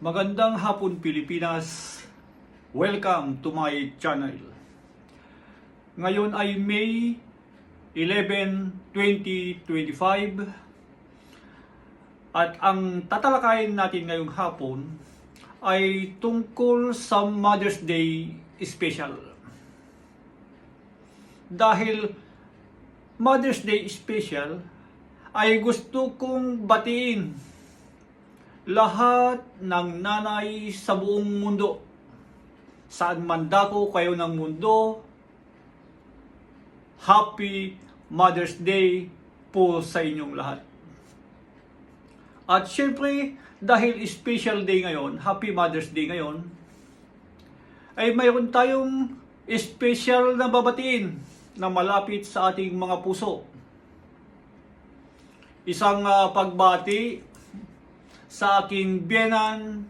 Magandang hapon Pilipinas. Welcome to my channel. Ngayon ay May 11, 2025 at ang tatalakayin natin ngayong hapon ay tungkol sa Mother's Day special. Dahil Mother's Day special ay gusto kong batiin lahat ng nanay sa buong mundo. Saan man dako kayo ng mundo, Happy Mother's Day po sa inyong lahat. At syempre, dahil special day ngayon, Happy Mother's Day ngayon, ay mayroon tayong special na babatiin na malapit sa ating mga puso. Isang pagbati sa aking biyenan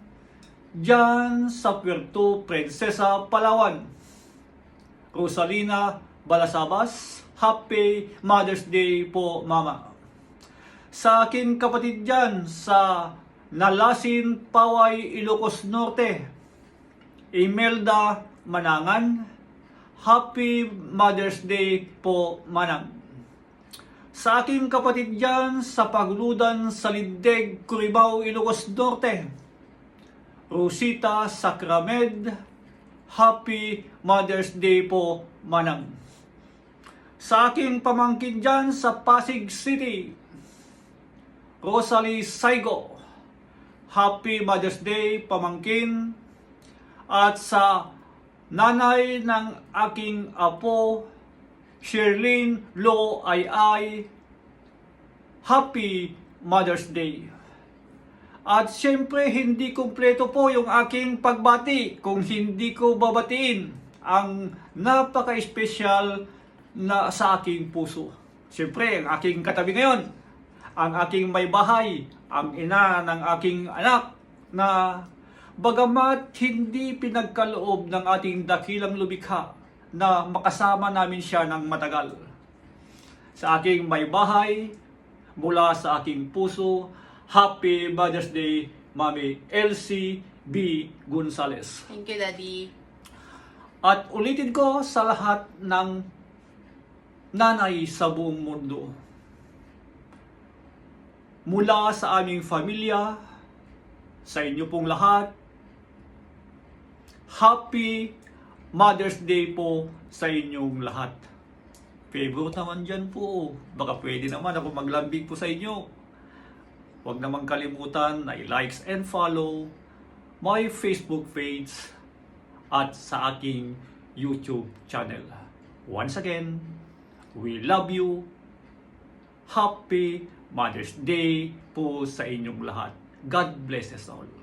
dyan sa Puerto Princesa, Palawan, Rosalina Balasabas. Happy Mother's Day po, Mama. Sa aking kapatid dyan sa Nalasin, Paway, Ilocos Norte, Imelda Manangan. Happy Mother's Day po, Manang. Sa aking kapatid dyan sa Pagludan, Salindeg, Curibaw, Ilocos Norte, Rosita Sacramed. Happy Mother's Day po, Manang. Sa aking pamangkin dyan sa Pasig City, Rosalie Saigo. Happy Mother's Day, pamangkin. At sa nanay ng aking apo, Sherlyn Lo Ay, Happy Mother's Day. At syempre, hindi kumpleto po yung aking pagbati kung hindi ko babatiin ang napaka-espesyal na sa aking puso. Syempre, ang aking katabi ngayon, ang aking may bahay, ang ina ng aking anak na bagamat hindi pinagkaloob ng ating dakilang lumikha na makasama namin siya ng matagal. Sa aking may bahay, mula sa aking puso, Happy Mother's Day, Mami Elsie B. Gonzales. Thank you, Daddy. At ulitin ko sa lahat ng nanay sa buong mundo. Mula sa aming pamilya, sa inyo pong lahat, Happy Mother's Day po sa inyong lahat. Favorite naman dyan po. Baka pwede naman ako maglambing po sa inyo. Huwag naman kalimutan na i-likes and follow my Facebook page at sa aking YouTube channel. Once again, we love you. Happy Mother's Day po sa inyong lahat. God bless us all.